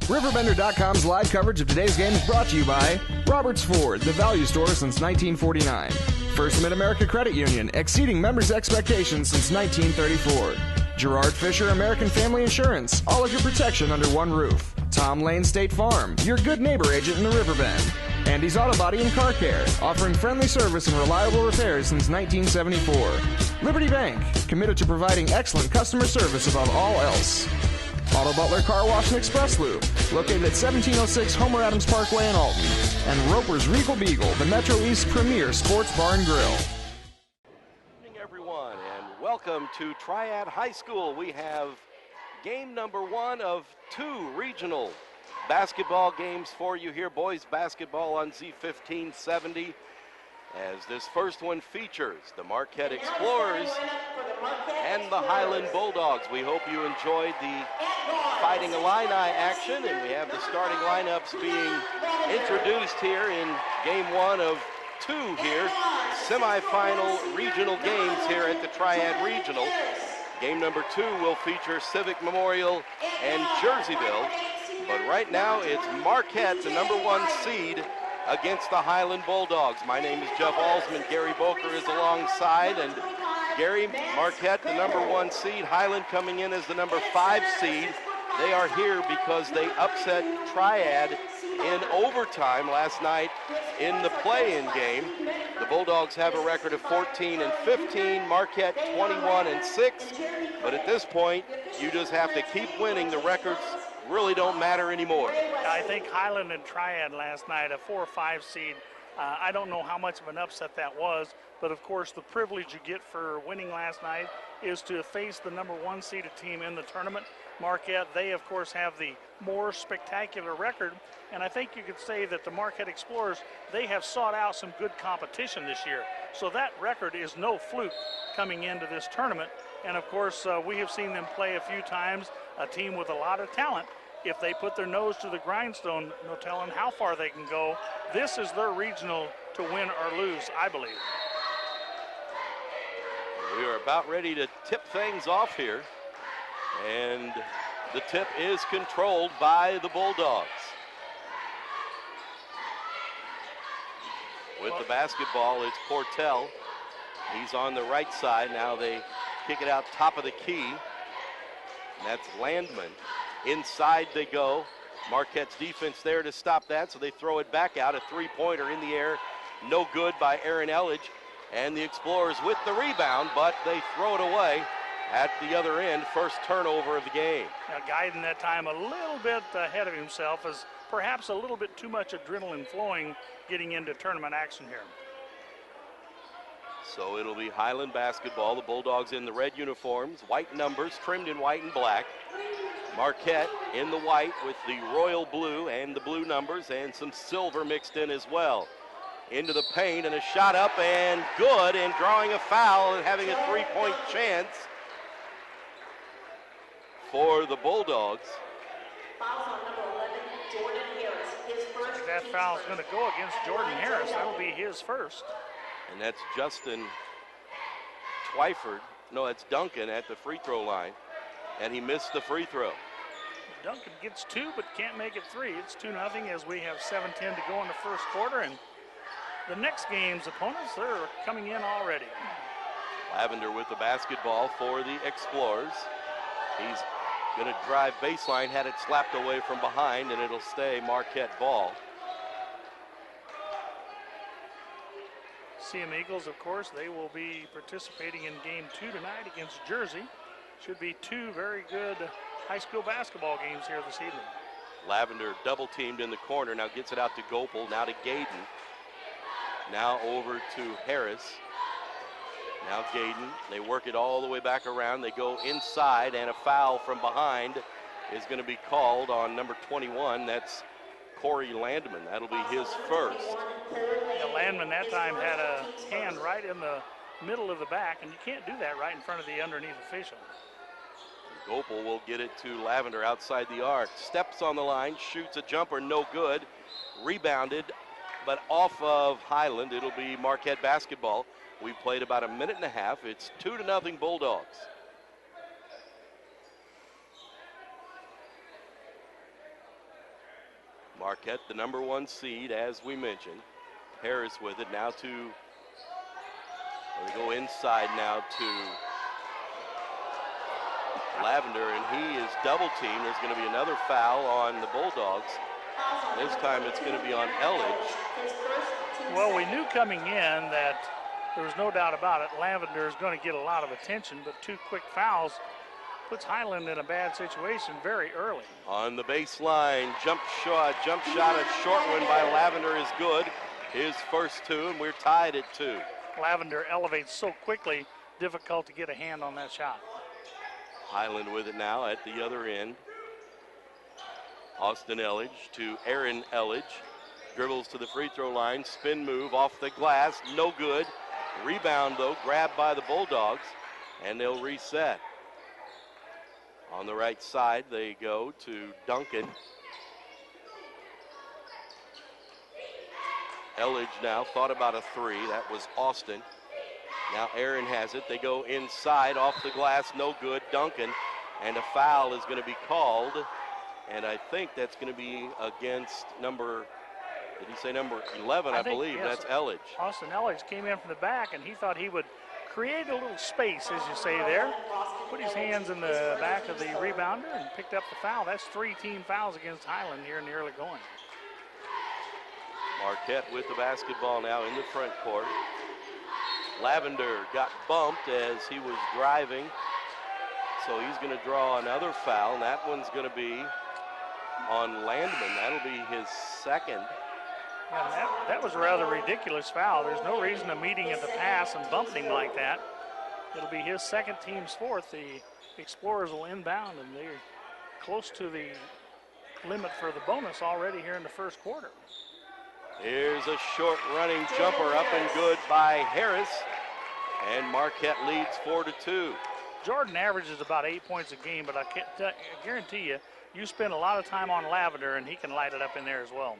RiverBender.com's live coverage of today's game is brought to you by Roberts Ford, the value store since 1949. First Mid-America Credit Union, exceeding members' expectations since 1934. Gerard Fisher American Family Insurance, all of your protection under one roof. Tom Lane State Farm, your good neighbor agent in the Riverbend. Andy's Auto Body and Car Care, offering friendly service and reliable repairs since 1974. Liberty Bank, committed to providing excellent customer service above all else. Auto Butler Car Wash and Express Lube, located at 1706 Homer Adams Parkway in Alton. And Roper's Regal Beagle, the Metro East premier sports bar and grill. Good evening, everyone, and welcome to Triad High School. We have game number 1 of 2 regional basketball games for you here. Boys basketball on Z1570. As this first one features the Marquette Explorers and the Highland Bulldogs. We hope you enjoyed the Fighting Illini action, and we have the starting lineups being introduced here in game 1 of 2 here. Semifinal regional games here at the Triad Regional. Game number 2 will feature Civic Memorial and Jerseyville. But right now it's Marquette, the number 1 seed, against the Highland Bulldogs. My name is Jeff Alsman. Gary Boker is alongside. And Gary, Marquette, the number 1 seed. Highland coming in as the number 5 seed. They are here because they upset Triad in overtime last night in the play-in game. The Bulldogs have a record of 14-15, Marquette 21-6. But at this point, you just have to keep winning. The records really don't matter anymore. I think Highland and Triad last night, a 4 or 5 seed. I don't know how much of an upset that was, but of course the privilege you get for winning last night is to face the number 1 seeded team in the tournament. Marquette, they of course have the more spectacular record, and I think you could say that the Marquette Explorers, they have sought out some good competition this year. So that record is no fluke coming into this tournament, and of course we have seen them play a few times, a team with a lot of talent. If they put their nose to the grindstone, no telling how far they can go. This is their regional to win or lose, I believe. We are about ready to tip things off here, and the tip is controlled by the Bulldogs. With the basketball, it's Portell. He's on the right side. Now they kick it out top of the key. And that's Landman. Inside they go. Marquette's defense there to stop that, so they throw it back out. A three-pointer in the air. No good by Aaron Elledge. And the Explorers with the rebound, but they throw it away at the other end. First turnover of the game. Now Guyton that time a little bit ahead of himself, as perhaps a little bit too much adrenaline flowing getting into tournament action here. So it'll be Highland basketball. The Bulldogs in the red uniforms, white numbers trimmed in white and black. Marquette in the white with the royal blue and the blue numbers and some silver mixed in as well. Into the paint and a shot up and good, and drawing a foul and having a three-point chance for the Bulldogs. That foul is going to go against Jordan Harris. That'll be his first. And that's Justin Twyford. No, it's Duncan at the free throw line. And he missed the free throw. Duncan gets 2 but can't make it 3. It's 2-0 as we have 7:10 to go in the first quarter. And the next game's opponents, they're coming in already. Lavender with the basketball for the Explorers. He's going to drive baseline, had it slapped away from behind, and it'll stay Marquette ball. CM Eagles, of course, they will be participating in game 2 tonight against Jersey. Should be 2 very good high school basketball games here this evening. Lavender double teamed in the corner, now gets it out to Gopel, now to Gayden. Now over to Harris. Now Gayden, they work it all the way back around. They go inside, and a foul from behind is going to be called on number 21. That's Corey Landman. That'll be his first. Yeah, Landman that time had a hand right in the middle of the back, and you can't do that right in front of the underneath official. Gopel will get it to Lavender outside the arc. Steps on the line, shoots a jumper, no good. Rebounded, but off of Highland. It'll be Marquette basketball. We've played about a minute and a half. It's 2-0 Bulldogs. Marquette, the number 1 seed, as we mentioned. Harris with it now to, they go inside now to Lavender, and he is double teamed. There's going to be another foul on the Bulldogs. This time it's going to be on Elledge. Well, we knew coming in that there was no doubt about it, Lavender is going to get a lot of attention, but 2 quick fouls puts Highland in a bad situation very early. On the baseline, jump shot, a short one by Lavender is good. His first 2, and we're tied at 2. Lavender elevates so quickly, difficult to get a hand on that shot. Highland with it now at the other end. Austin Elledge to Aaron Elledge. Dribbles to the free throw line, spin move off the glass, no good. Rebound though, grabbed by the Bulldogs, and they'll reset. On the right side, they go to Duncan. Elledge now thought about a 3. That was Austin. Now Aaron has it. They go inside, off the glass, no good. Duncan, and a foul is going to be called. And I think that's going to be against number, did he say number 11? I believe yes. That's Elledge. Austin Elledge came in from the back, and he thought he would create a little space, as you say there. Put his hands in the back of the rebounder and picked up the foul. That's 3 team fouls against Highland here in the early going. Marquette with the basketball now in the front court. Lavender got bumped as he was driving, so he's going to draw another foul, and that one's going to be on Landman. That'll be his second. Yeah, that was a rather ridiculous foul. There's no reason to meet him at the pass and bumping him like that. It'll be his second, team's 4th. The Explorers will inbound, and they're close to the limit for the bonus already here in the first quarter. Here's a short running jumper up and good by Harris, and Marquette leads 4-2. Jordan averages about 8 points a game, but I guarantee you, you spend a lot of time on Lavender, and he can light it up in there as well.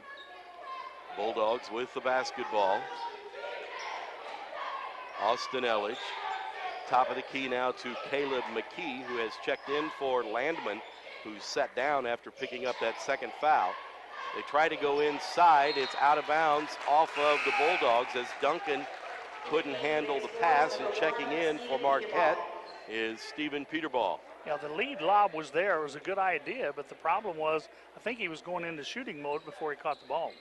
Bulldogs with the basketball. Austin Elledge. Top of the key now to Caleb McKee, who has checked in for Landman, who's sat down after picking up that second foul. They try to go inside. It's out of bounds off of the Bulldogs as Duncan couldn't handle the pass, and checking in for Marquette is Stephen Peterball. Yeah, the lead lob was there. It was a good idea, but the problem was I think he was going into shooting mode before he caught the ball.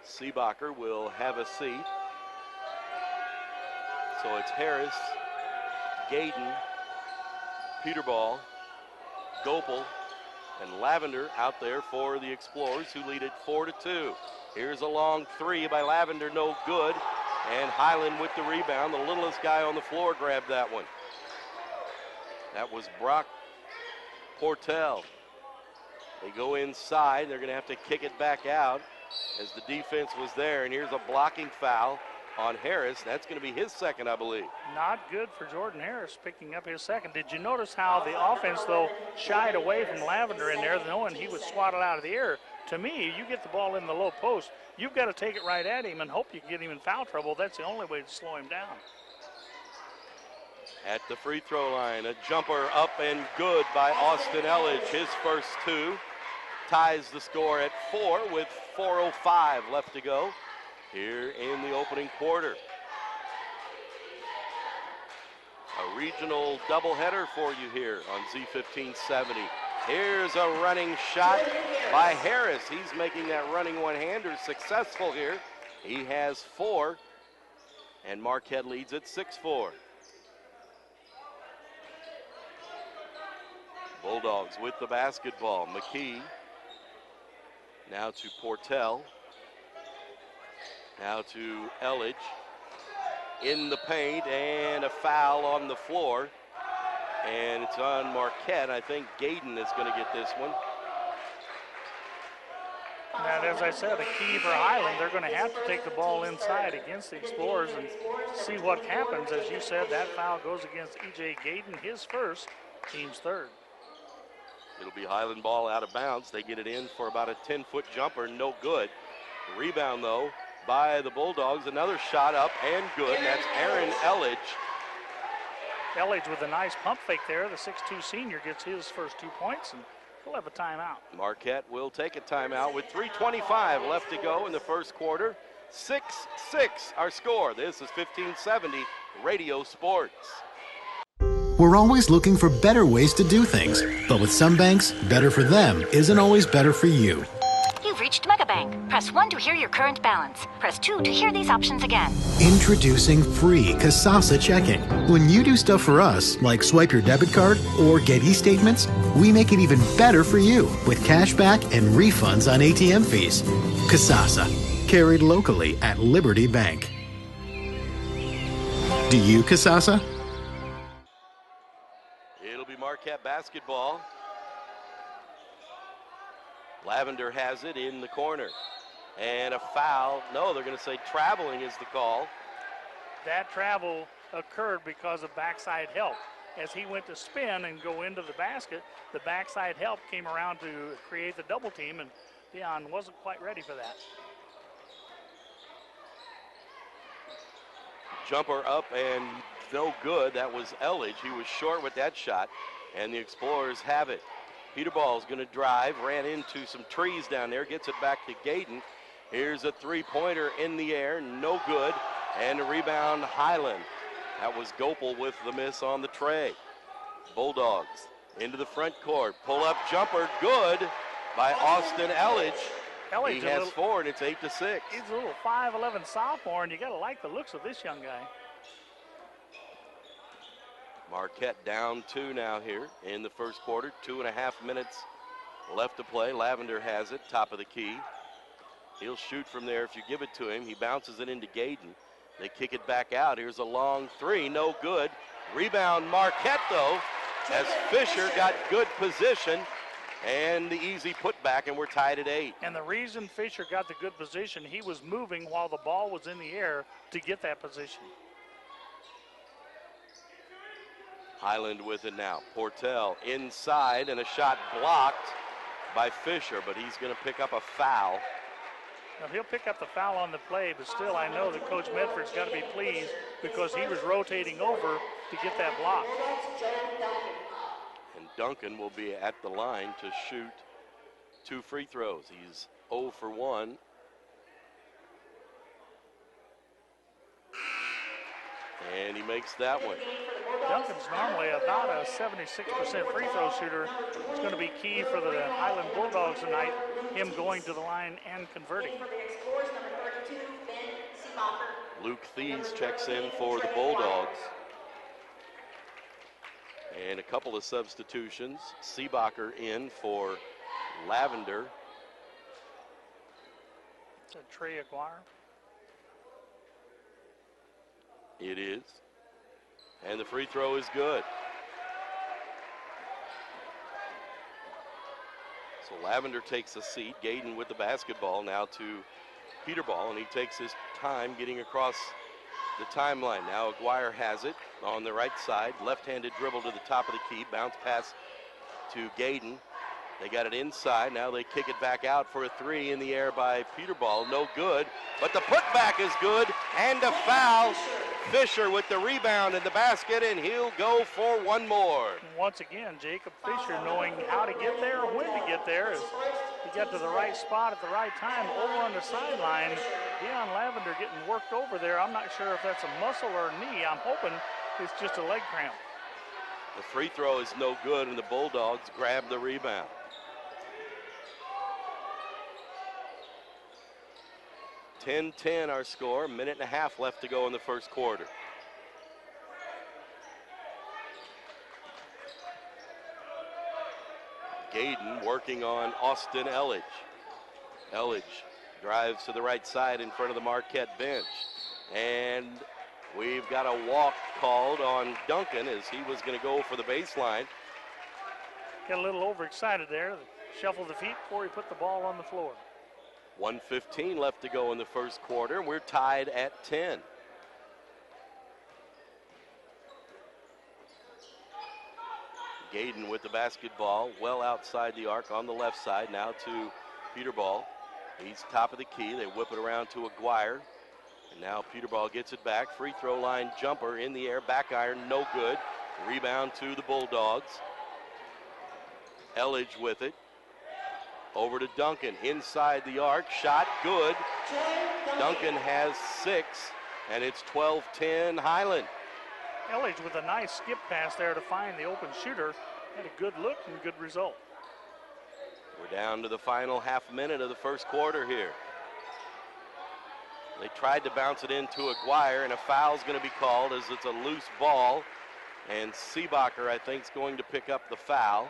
Seebacher will have a seat. So it's Harris, Gaden, Peterball, Gopel, and Lavender out there for the Explorers, who lead it 4-2. Here's a long 3 by Lavender, no good. And Highland with the rebound. The littlest guy on the floor grabbed that one. That was Brock Portell. They go inside. They're going to have to kick it back out as the defense was there. And here's a blocking foul on Harris. That's going to be his second, I believe. Not good for Jordan Harris, picking up his second. Did you notice how the offense, though, shied away from Lavender in there, knowing he would swat it out of the air? To me, you get the ball in the low post, you've got to take it right at him and hope you can get him in foul trouble. That's the only way to slow him down. At the free throw line, a jumper up and good by Austin Elledge. His first 2 ties the score at 4 with 4:05 left to go here in the opening quarter. A regional doubleheader for you here on Z1570. Here's a running shot by Harris. He's making that running one-hander successful here. He has 4, and Marquette leads at 6-4. Bulldogs with the basketball. McKee now to Portell. Now to Elledge. In the paint, and a foul on the floor. And it's on Marquette. I think Gaden is going to get this one. And as I said, a key for Highland, they're going to have to take the ball inside against the Explorers and see what happens. As you said, that foul goes against E.J. Gaden, his first, team's 3rd. It'll be Highland ball out of bounds. They get it in for about a 10-foot jumper, no good. Rebound, though, by the Bulldogs. Another shot up and good, and that's Aaron Elledge. Elledge with a nice pump fake there. The 6'2 senior gets his first 2 points, and We'll have a timeout. Marquette will take a timeout with 3:25 left to go in the first quarter. 6-6 our score. This is 1570 Radio Sports. We're always looking for better ways to do things. But with some banks, better for them isn't always better for you. You've reached Megabank. Press 1 to hear your current balance. Press 2 to hear these options again. Introducing free Kasasa checking. When you do stuff for us, like swipe your debit card or get e-statements, we make it even better for you with cash back and refunds on ATM fees. Kasasa, carried locally at Liberty Bank. Do you Kasasa? It'll be Marquette basketball. Lavender has it in the corner. And a foul. No, they're going to say traveling is the call. That travel occurred because of backside help. As he went to spin and go into the basket, the backside help came around to create the double team, and Dion wasn't quite ready for that. Jumper up and no good. That was Elledge. He was short with that shot, and the Explorers have it. Peterball is going to drive, ran into some trees down there, gets it back to Gayton. Here's a three-pointer in the air, no good, and a rebound Highland. That was Gopel with the miss on the tray. Bulldogs into the front court, pull-up jumper, good by Austin Elledge. He has 4, and it's 8-6. He's a little 5'11" sophomore, and you got to like the looks of this young guy. Marquette down 2 now here in the first quarter. 2.5 minutes left to play. Lavender has it, top of the key. He'll shoot from there if you give it to him. He bounces it into Gayton. They kick it back out. Here's a long three, no good. Rebound Marquette though, as Fisher got good position and the easy putback, and we're tied at 8. And the reason Fisher got the good position, he was moving while the ball was in the air to get that position. Highland with it now. Portell inside, and a shot blocked by Fisher, but he's going to pick up a foul. Now he'll pick up the foul on the play, but still I know that Coach Medford's got to be pleased because he was rotating over to get that block. And Duncan will be at the line to shoot 2 free throws. He's 0 for 1. And he makes that one. Duncan's normally about a 76% free throw shooter. It's going to be key for the Highland Bulldogs tonight, him going to the line and converting. Luke Thies checks in for the Bulldogs. And a couple of substitutions. Seebacher in for Lavender. It's a Trey Aguirre. It is. And the free throw is good. So Lavender takes a seat. Gayton with the basketball now to Peterball, and he takes his time getting across the timeline. Now Aguirre has it on the right side. Left-handed dribble to the top of the key. Bounce pass to Gayton. They got it inside. Now they kick it back out for a three in the air by Peterball. No good, but the putback is good, and a foul. Fisher with the rebound in the basket, and he'll go for one more. Once again, Jacob Fisher knowing how to get there, when to get there. As he got to the right spot at the right time over on the sideline. Deion Lavender getting worked over there. I'm not sure if that's a muscle or a knee. I'm hoping it's just a leg cramp. The free throw is no good, and the Bulldogs grab the rebound. (10-10) our score, minute and a half left to go in the first quarter. Gayton working on Austin Elledge. Elledge drives to the right side in front of the Marquette bench. And we've got a walk called on Duncan as he was going to go for the baseline. Got a little overexcited there. Shuffled the feet before he put the ball on the floor. 1:15 left to go in the first quarter, and we're tied at 10. Gayton with the basketball, well outside the arc on the left side. Now to Peterball. He's top of the key. They whip it around to Aguirre. And now Peterball gets it back. Free throw line jumper in the air. Back iron, no good. Rebound to the Bulldogs. Elledge with it. Over to Duncan, inside the arc, shot good. Duncan has 6, and it's 12-10 Highland. Elledge with a nice skip pass there to find the open shooter. Had a good look and good result. We're down to the final half minute of the first quarter here. They tried to bounce it into Aguirre, and a foul's going to be called as it's a loose ball. And Seebacher, I think, is going to pick up the foul.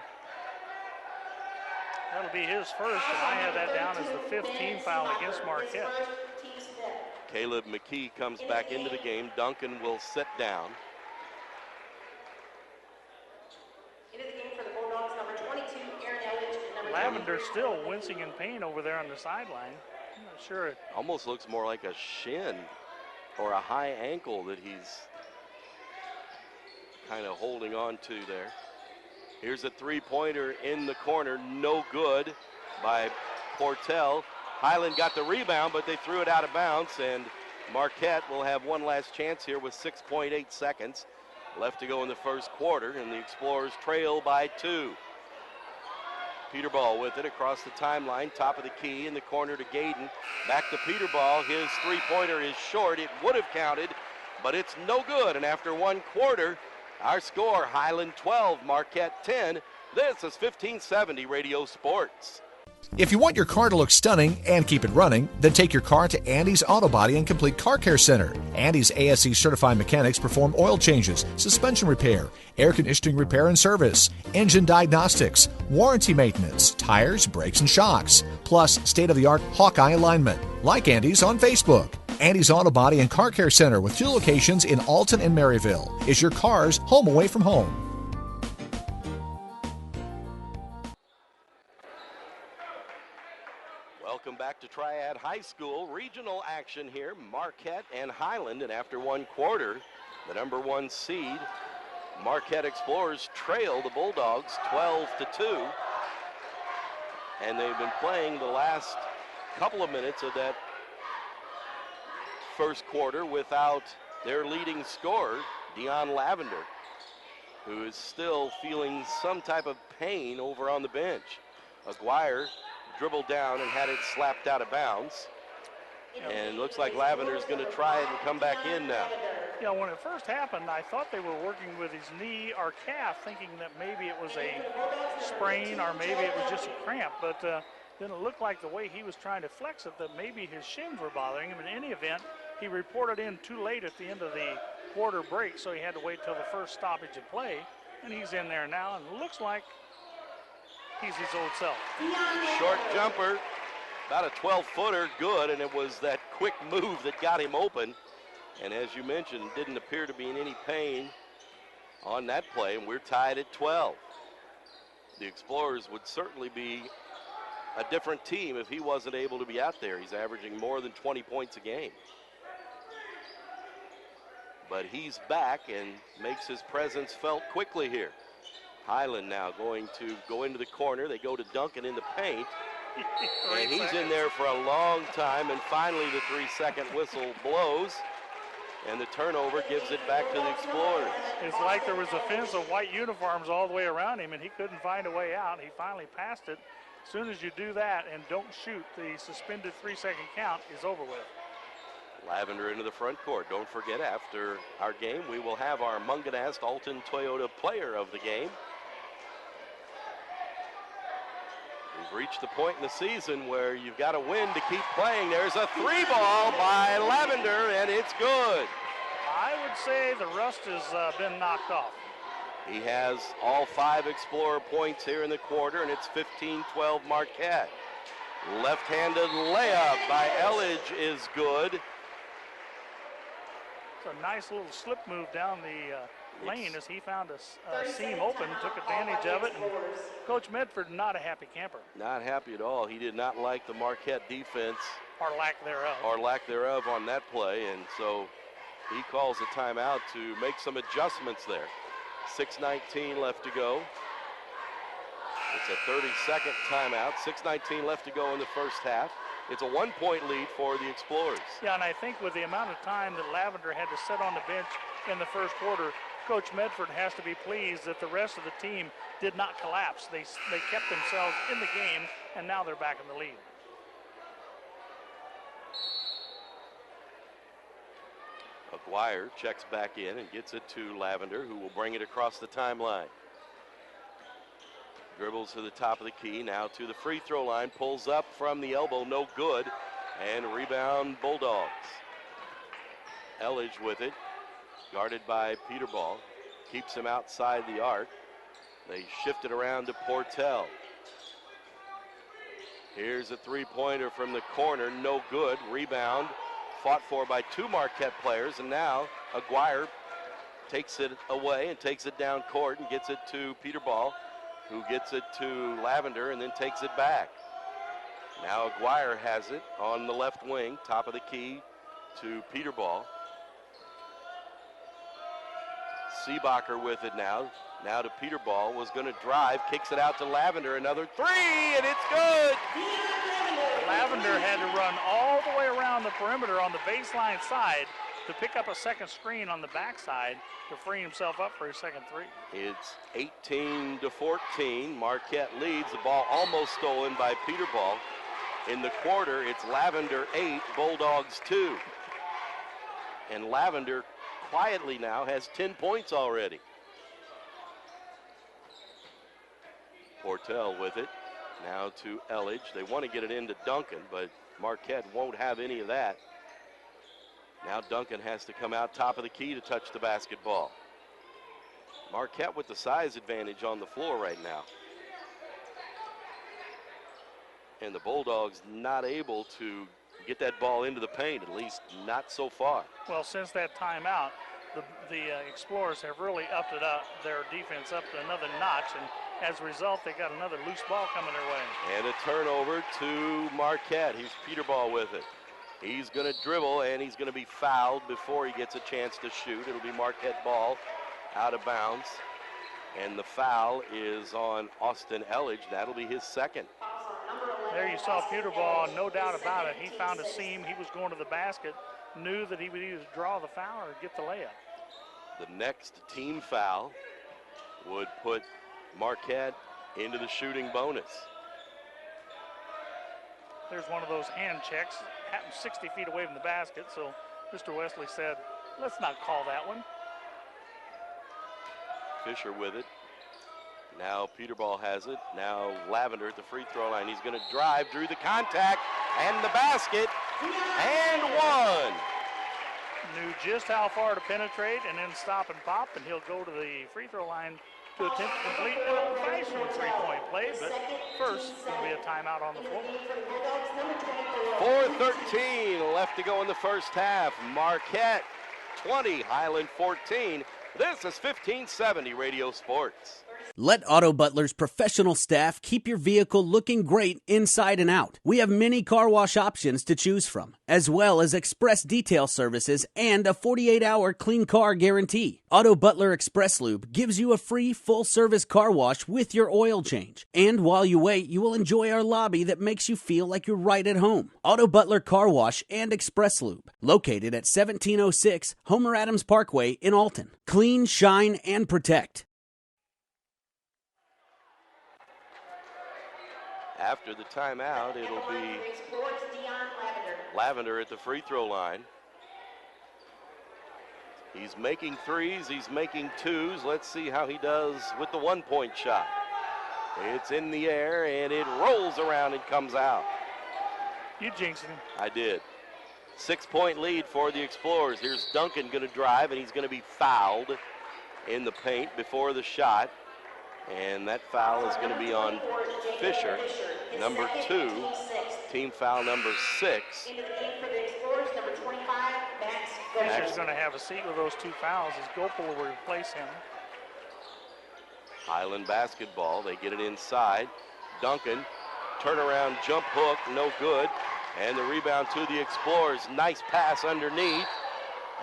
That'll be his first, and I have that down as the 15th foul against Marquette. Caleb McKee comes back into the game. Duncan will sit down. Into the game for the Bulldogs, number 22, Aaron Elledge, and number Lavender still wincing in pain over there on the sideline. I'm not sure. Almost looks more like a shin or a high ankle that he's kind of holding on to there. Here's a three-pointer in the corner, no good by Portell. Highland got the rebound, but they threw it out of bounds, and Marquette will have one last chance here with 6.8 seconds left to go in the first quarter, and the Explorers trail by 2. Peterball with it across the timeline, top of the key in the corner to Gayden. Back to Peterball. His three-pointer is short. It would have counted, but it's no good. And after one quarter, our score, Highland 12, Marquette 10. This is 1570 Radio Sports. If you want your car to look stunning and keep it running, then take your car to Andy's Auto Body and Complete Car Care Center. Andy's ASE certified mechanics perform oil changes, suspension repair, air conditioning repair and service, engine diagnostics, warranty maintenance, tires, brakes, and shocks, plus state-of-the-art Hawkeye alignment. Like Andy's on Facebook. Andy's Auto Body and Car Care Center with 2 locations in Alton and Maryville is your car's home away from home. Welcome back to Triad High School. Regional action here, Marquette and Highland. And after one quarter, the number 1 seed, Marquette Explorers trail the Bulldogs 12-2. And they've been playing the last couple of minutes of that first quarter without their leading scorer, Dion Lavender, who is still feeling some type of pain over on the bench. Aguirre dribbled down and had it slapped out of bounds. And it looks like Lavender's going to try it and come back in now. Yeah, when it first happened, I thought they were working with his knee or calf, thinking that maybe it was a sprain or maybe it was just a cramp. But then it looked like the way he was trying to flex it that maybe his shins were bothering him. In any event, he reported in too late at the end of the quarter break, so he had to wait till the first stoppage of play. And he's in there now, and it looks like he's his old self. Short jumper, about a 12-footer, good, and it was that quick move that got him open. And as you mentioned, didn't appear to be in any pain on that play, and we're tied at 12. The Explorers would certainly be a different team if he wasn't able to be out there. He's averaging more than 20 points a game. But he's back and makes his presence felt quickly here. Highland now going to go into the corner. They go to Duncan in the paint. And he's in there for a long time, and finally the 3-second whistle blows, and the turnover gives it back to the Explorers. It's like there was a fence of white uniforms all the way around him, and he couldn't find a way out. He finally passed it. As soon as you do that and don't shoot, the suspended 3-second count is over with. Lavender into the front court. Don't forget, after our game, we will have our Munganast Alton Toyota Player of the Game. We've reached the point in the season where you've got to win to keep playing. There's a 3-ball by Lavender, and it's good. I would say the rust has been knocked off. He has all 5 Explorer points here in the quarter, and it's 15-12 Marquette. Left-handed layup by Elledge is good. It's a nice little slip move down the lane as he found a seam open, took advantage of it, and Coach Medford not a happy camper. Not happy at all. He did not like the Marquette defense. Or lack thereof. Or lack thereof on that play, and so he calls a timeout to make some adjustments there. 6:19 left to go. It's a 30-second timeout. 6:19 left to go in the first half. It's a 1-point lead for the Explorers. Yeah, and I think with the amount of time that Lavender had to sit on the bench in the first quarter, Coach Medford has to be pleased that the rest of the team did not collapse. They kept themselves in the game, and now they're back in the lead. Aguirre checks back in and gets it to Lavender, who will bring it across the timeline. Dribbles to the top of the key, now to the free throw line, pulls up from the elbow, no good, and rebound Bulldogs. Elledge with it, guarded by Peterball, keeps him outside the arc. They shift it around to Portell. Here's a three-pointer from the corner, no good, rebound, fought for by two Marquette players, and now Aguirre takes it away and takes it down court and gets it to Peterball, who gets it to Lavender and then takes it back. Now Aguirre has it on the left wing, top of the key to Peterball. Seebacher with it now to Peterball, was going to drive, kicks it out to Lavender, another three, and it's good! Lavender had to run all the way around the perimeter on the baseline side to pick up a second screen on the backside to free himself up for his second three. It's 18-14. Marquette leads. The ball almost stolen by Peterball. In the quarter, it's Lavender 8, Bulldogs 2. And Lavender quietly now has 10 points already. Portell with it. Now to Elledge. They want to get it into Duncan, but Marquette won't have any of that. Now Duncan has to come out top of the key to touch the basketball. Marquette with the size advantage on the floor right now. And the Bulldogs not able to get that ball into the paint, at least not so far. Well, since that timeout, the Explorers have really upped it up, their defense up to another notch, and as a result, they got another loose ball coming their way. And a turnover to Marquette. Here's Peterball with it. He's going to dribble, and he's going to be fouled before he gets a chance to shoot. It'll be Marquette ball out of bounds. And the foul is on Austin Elledge. That'll be his second. There you saw Peterball, no doubt about it. He found a seam. He was going to the basket, knew that he would either draw the foul or get the layup. The next team foul would put Marquette into the shooting bonus. There's one of those hand checks, happened 60 feet away from the basket, so Mr. Wesley said, let's not call that one. Fisher with it. Now Peterball has it. Now Lavender at the free throw line. He's going to drive, drew the contact, and the basket, and one. Knew just how far to penetrate and then stop and pop, and he'll go to the free throw line to attempt to complete an old-fashioned three-point play, but first, there'll be a timeout on the floor. 4:13 left to go in the first half. Marquette 20, Highland 14. This is 1570 Radio Sports. Let Auto Butler's professional staff keep your vehicle looking great inside and out. We have many car wash options to choose from, as well as express detail services and a 48-hour clean car guarantee. Auto Butler Express Lube gives you a free full-service car wash with your oil change. And while you wait, you will enjoy our lobby that makes you feel like you're right at home. Auto Butler Car Wash and Express Lube, located at 1706 Homer Adams Parkway in Alton. Clean, shine, and protect. After the timeout, it'll be Lavender at the free throw line. He's making threes, he's making twos. Let's see how he does with the one-point shot. It's in the air, and it rolls around and comes out. You jinxed him. I did. 6-point lead for the Explorers. Here's Duncan going to drive, and he's going to be fouled in the paint before the shot. And that foul is going to be on Fisher, number 2, team foul number 6. Fisher's going to have a seat with those two fouls as Gopal will replace him. Highland basketball, they get it inside. Duncan, turnaround jump hook, no good. And the rebound to the Explorers. Nice pass underneath.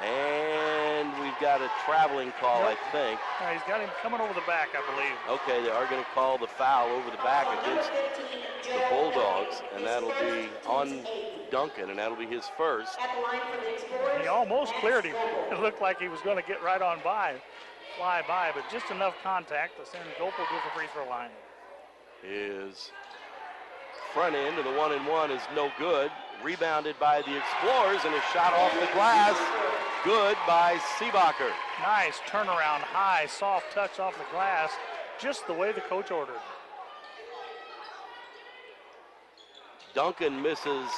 And we've got a traveling call, I think. He's got him coming over the back, I believe. Okay, they are going to call the foul over the back against the Bulldogs, and that'll be on Duncan, and that'll be his first. He almost cleared him. It looked like he was going to get right on by. fly by, but just enough contact to send Gopel to the free throw line. His front end of the 1-and-1 is no good. Rebounded by the Explorers, and a shot off the glass. Good by Seebacher. Nice turnaround, high, soft touch off the glass, just the way the coach ordered. Duncan misses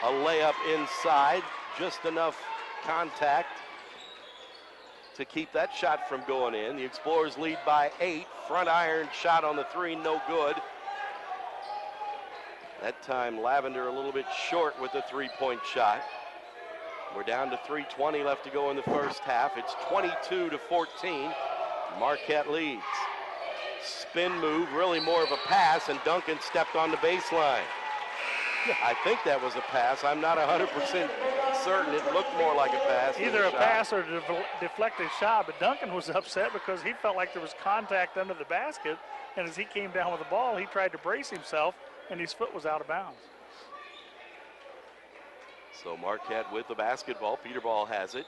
a layup inside, just enough contact to keep that shot from going in. The Explorers lead by 8. Front iron shot on the 3, no good. That time Lavender a little bit short with the 3-point shot. We're down to 3:20 left to go in the first half. It's 22-14. Marquette leads. Spin move, really more of a pass, and Duncan stepped on the baseline. I think that was a pass. I'm not 100% certain. It looked more like a pass. Either a pass or a deflected shot, but Duncan was upset because he felt like there was contact under the basket, and as he came down with the ball, he tried to brace himself, and his foot was out of bounds. So Marquette with the basketball. Peterball has it.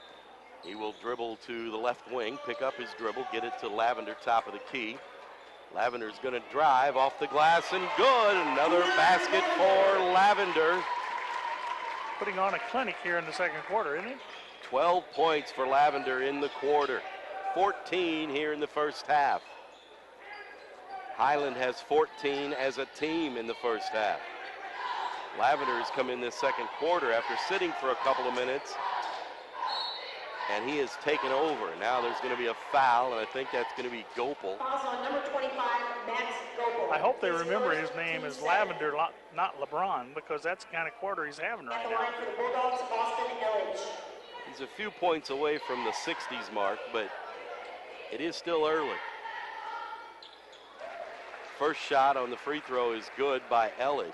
He will dribble to the left wing, pick up his dribble, get it to Lavender, top of the key. Lavender's going to drive off the glass, and good. Another basket for Lavender. Putting on a clinic here in the second quarter, isn't he? 12 points for Lavender in the quarter. 14 here in the first half. Highland has 14 as a team in the first half. Lavender has come in this second quarter after sitting for a couple of minutes, and he has taken over. Now there's going to be a foul, and I think that's going to be Gopel. Fouls on number 25, Max Gopel. I hope they remember his name is Lavender, not LeBron, because that's the kind of quarter he's having right At the now. line for the Bulldogs, Austin Elledge. He's a few points away from the 60s mark, but it is still early. First shot on the free throw is good by Elledge.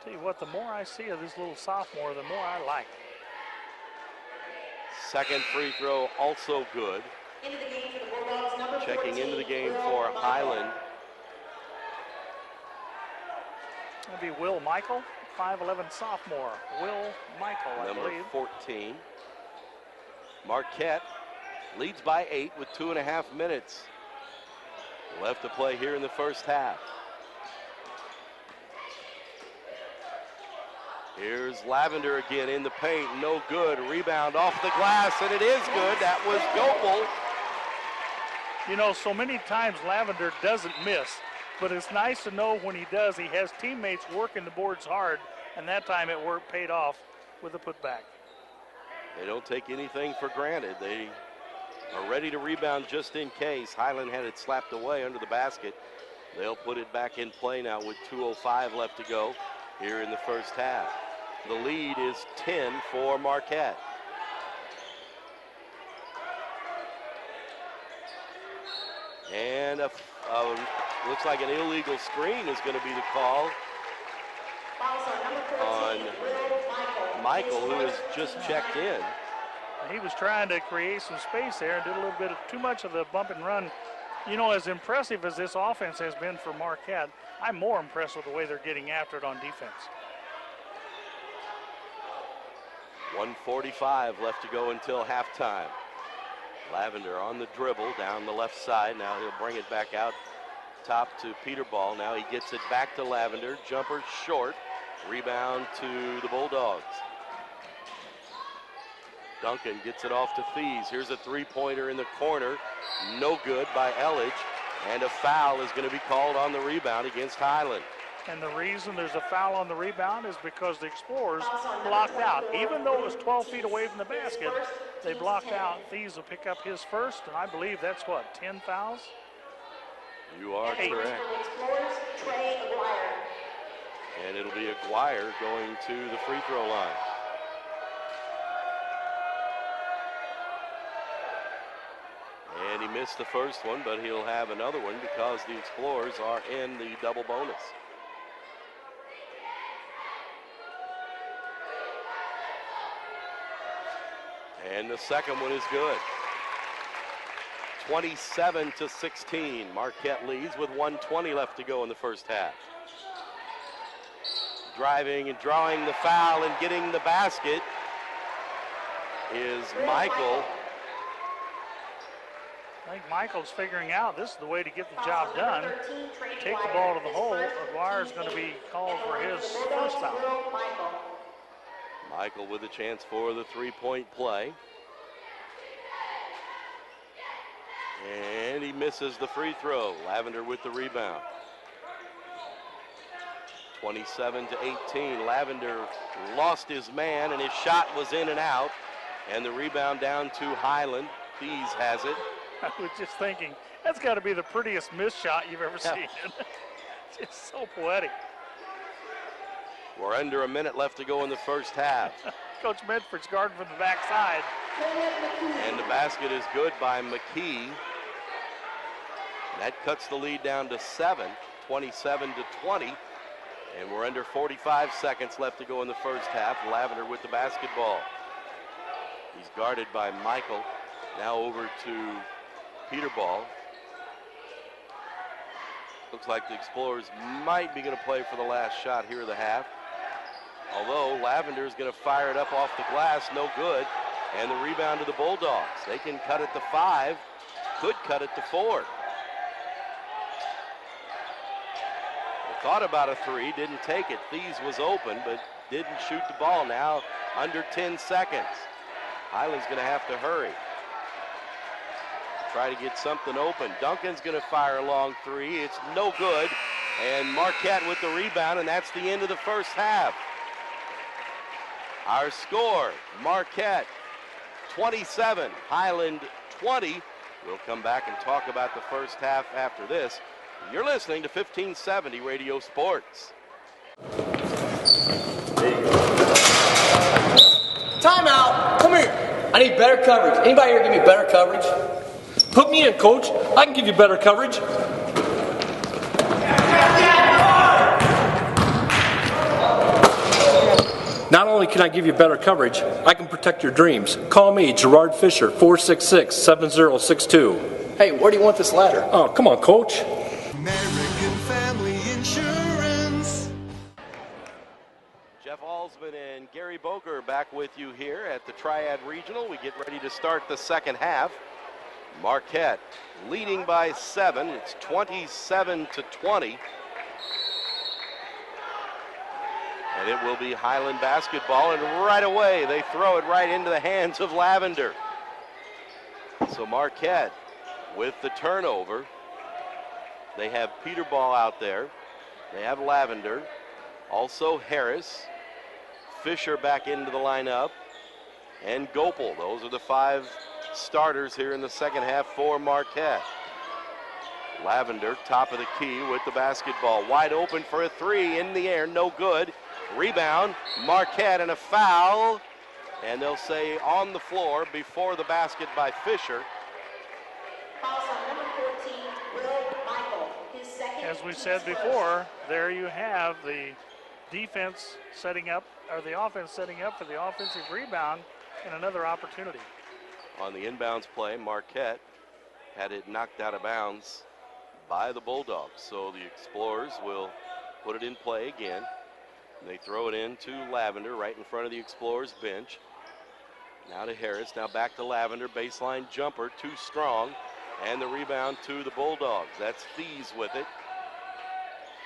Tell you what, the more I see of this little sophomore, the more I like. Second free throw also good. Into the game for the Bulldogs, number 14, Checking into the game Will for Michael. Highland. That'll be Will Michael, 5'11" sophomore. Will Michael, I Number believe. 14. Marquette leads by 8 with 2.5 minutes left to play here in the first half. Here's Lavender again in the paint, no good. Rebound off the glass, and it is good. That was Gopel. You know, so many times Lavender doesn't miss, but it's nice to know when he does, he has teammates working the boards hard, and that time it paid off with a putback. They don't take anything for granted. They are ready to rebound just in case. Highland had it slapped away under the basket. They'll put it back in play now with 2:05 left to go here in the first half. The lead is 10 for Marquette. And looks like an illegal screen is going to be the call Fouls on number 14, Will Michael, who has just checked in. He was trying to create some space there and did a little bit of too much of the bump and run. You know, as impressive as this offense has been for Marquette, I'm more impressed with the way they're getting after it on defense. 1:45 left to go until halftime. Lavender on the dribble down the left side. Now he'll bring it back out top to Peterball. Now he gets it back to Lavender. Jumper short. Rebound to the Bulldogs. Duncan gets it off to Thies. Here's a three-pointer in the corner. No good by Elledge. And a foul is going to be called on the rebound against Highland. And the reason there's a foul on the rebound is because the Explorers blocked out. Even though it was 12 feet away from the basket, they blocked out. Thies will pick up his first, and I believe that's what, 10 fouls? You are 8. correct. Explorers, Trey Aguirre. And it'll be Aguirre going to the free throw line. And he missed the first one, but he'll have another one because the Explorers are in the double bonus. And the second one is good. 27-16. Marquette leads with 1:20 left to go in the first half. Driving and drawing the foul and getting the basket is Michael. I think Michael's figuring out this is the way to get the job done. Take the ball to the hole. Aguirre's going to be called for his first foul. Michael with a chance for the three-point play. And he misses the free throw. Lavender with the rebound. 27-18. Lavender lost his man, and his shot was in and out. And the rebound down to Highland. Thies has it. I was just thinking, that's got to be the prettiest missed shot you've ever seen. It's just so poetic. We're under a minute left to go in the first half. Coach Medford's guarding from the backside. And the basket is good by McKee. That cuts the lead down to 7, 27-20. And we're under 45 seconds left to go in the first half. Lavender with the basketball. He's guarded by Michael. Now over to Peterball. Looks like the Explorers might be going to play for the last shot here of the half. Although Lavender is going to fire it up off the glass, no good. And the rebound to the Bulldogs. They can cut it to 5, could cut it to 4. They thought about a 3, didn't take it. Thies was open, but didn't shoot the ball. Now under 10 seconds. Highland's going to have to hurry. Try to get something open. Duncan's going to fire a long 3. It's no good. And Marquette with the rebound, and that's the end of the first half. Our score, Marquette 27, Highland 20. We'll come back and talk about the first half after this. You're listening to 1570 Radio Sports. Timeout. Come here. I need better coverage. Anybody here give me better coverage? Put me in, coach. I can give you better coverage. Not only can I give you better coverage, I can protect your dreams. Call me, Gerard Fisher, 466-7062. Hey, where do you want this ladder? Oh, come on, coach. American Family Insurance. Jeff Alsman and Gary Boker back with you here at the Triad Regional. We get ready to start the second half. Marquette leading by 7. It's 27-20. And it will be Highland basketball, and right away they throw it right into the hands of Lavender. So Marquette with the turnover. They have Peterball out there. They have Lavender. Also Harris. Fisher back into the lineup. And Gopel. Those are the 5 starters here in the second half for Marquette. Lavender, top of the key with the basketball. Wide open for a 3 in the air, no good. Rebound, Marquette, and a foul. And they'll say on the floor before the basket by Fisher. As we said before, there you have the defense setting up, or the offense setting up for the offensive rebound and another opportunity. On the inbounds play, Marquette had it knocked out of bounds by the Bulldogs. So the Explorers will put it in play again. They throw it into Lavender right in front of the Explorers bench. Now to Harris, now back to Lavender, baseline jumper, too strong. And the rebound to the Bulldogs. That's Thies with it.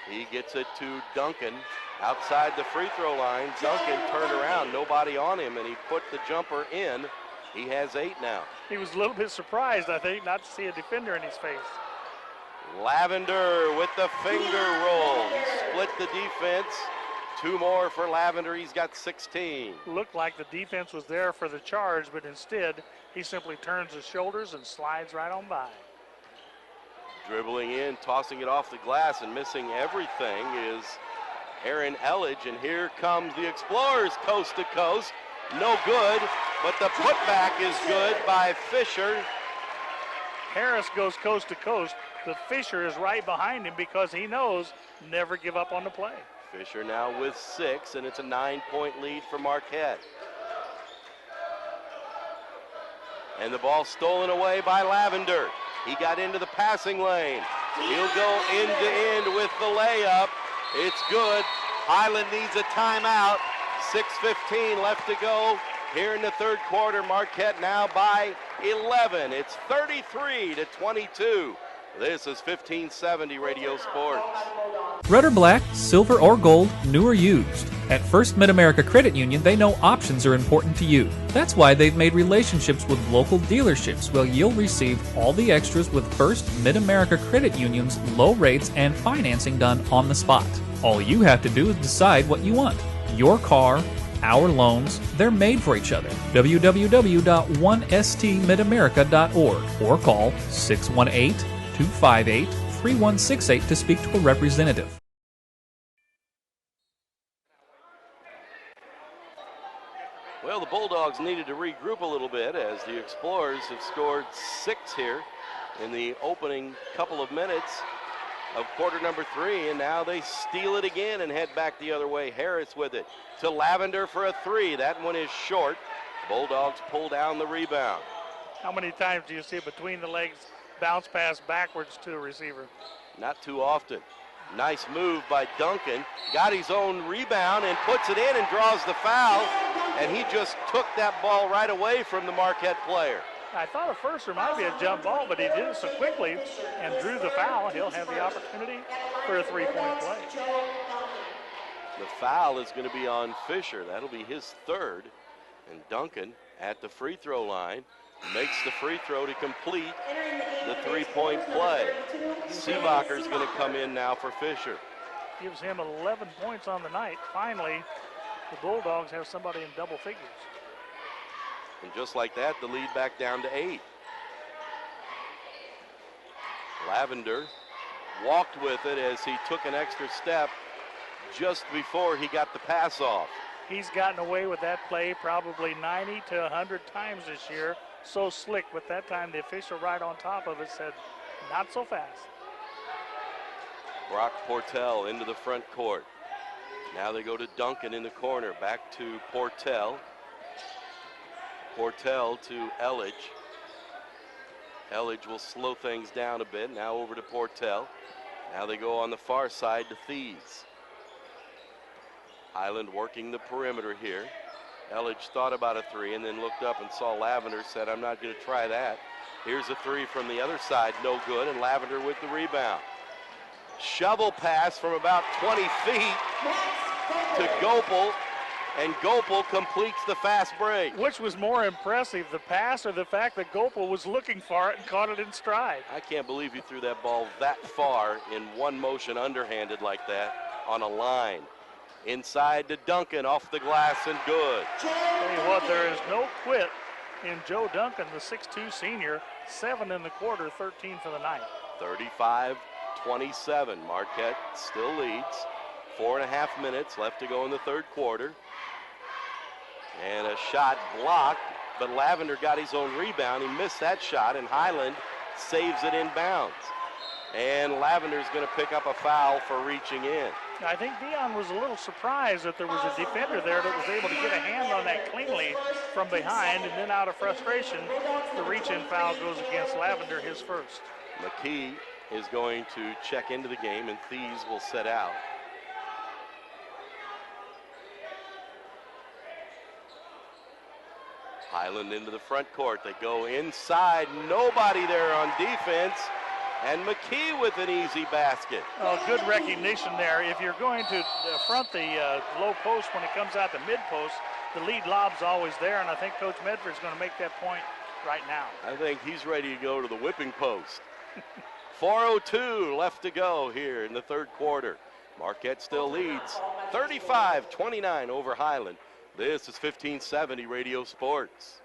He gets it to Duncan outside the free throw line. Duncan turned around, nobody on him, and he put the jumper in. He has 8 now. He was a little bit surprised, I think, not to see a defender in his face. Lavender with the finger roll. He split the defense. 2 more for Lavender. He's got 16. Looked like the defense was there for the charge, but instead he simply turns his shoulders and slides right on by. Dribbling in, tossing it off the glass and missing everything is Aaron Elledge. And here comes the Explorers coast to coast. No good, but the putback is good by Fisher. Harris goes coast to coast. The Fisher is right behind him because he knows never give up on the play. Fisher now with 6, and it's a 9-point lead for Marquette. And the ball stolen away by Lavender. He got into the passing lane. He'll go end to end with the layup. It's good. Highland needs a timeout. 6:15 left to go here in the third quarter. Marquette now by 11. It's 33-22. This is 1570 Radio Sports. Red or black, silver or gold, new or used. At First Mid-America Credit Union, they know options are important to you. That's why they've made relationships with local dealerships where you'll receive all the extras with First Mid-America Credit Union's low rates and financing done on the spot. All you have to do is decide what you want. Your car, our loans, they're made for each other. www.1stmidamerica.org or call 618-258-3168 to speak to a representative. Well, the Bulldogs needed to regroup a little bit as the Explorers have scored 6 here in the opening couple of minutes of quarter number 3, and now they steal it again and head back the other way. Harris with it to Lavender for a 3. That one is short. Bulldogs pull down the rebound. How many times do you see between the legs bounce pass backwards to a receiver? Not too often. Nice move by Duncan. Got his own rebound and puts it in and draws the foul. And he just took that ball right away from the Marquette player. I thought at first there might be a jump ball, but he did it so quickly and drew the foul. He'll have the opportunity for a 3-point play. The foul is going to be on Fisher. That'll be his 3rd. And Duncan at the free throw line makes the free throw to complete the 3-point play. Seebachers going to come in now for Fisher. Gives him 11 points on the night. Finally, the Bulldogs have somebody in double figures. And just like that, the lead back down to 8. Lavender walked with it as he took an extra step just before he got the pass off. He's gotten away with that play probably 90 to 100 times this year. So slick, but that time the official right on top of it said, not so fast. Brock Portell into the front court. Now they go to Duncan in the corner. Back to Portell. Portell to Elledge. Elledge will slow things down a bit. Now over to Portell. Now they go on the far side to Thies. Highland working the perimeter here. Elledge thought about a 3 and then looked up and saw Lavender, said, I'm not going to try that. Here's a 3 from the other side, no good, and Lavender with the rebound. Shovel pass from about 20 feet to Gopel, and Gopel completes the fast break. Which was more impressive, the pass or the fact that Gopel was looking for it and caught it in stride? I can't believe you threw that ball that far in one motion underhanded like that on a line. Inside to Duncan, off the glass and good. Tell you what, there is no quit in Joe Duncan, the 6'2 senior. 7 in the quarter, 13 for the night. 35-27. Marquette still leads. 4.5 minutes left to go in the 3rd quarter. And a shot blocked, but Lavender got his own rebound. He missed that shot, and Highland saves it in bounds. And Lavender's going to pick up a foul for reaching in. I think Dion was a little surprised that there was a defender there that was able to get a hand on that cleanly from behind, and then out of frustration, the reach-in foul goes against Lavender, his first. McKee is going to check into the game, and Thies will sit out. Highland into the front court. They go inside. Nobody there on defense. And McKee with an easy basket. Oh, good recognition there. If you're going to front the low post when it comes out the mid post, the lead lob's always there, and I think Coach Medford's going to make that point right now. I think he's ready to go to the whipping post. 4:02 left to go here in the 3rd quarter. Marquette still leads 35-29 over Highland. This is 1570 Radio Sports.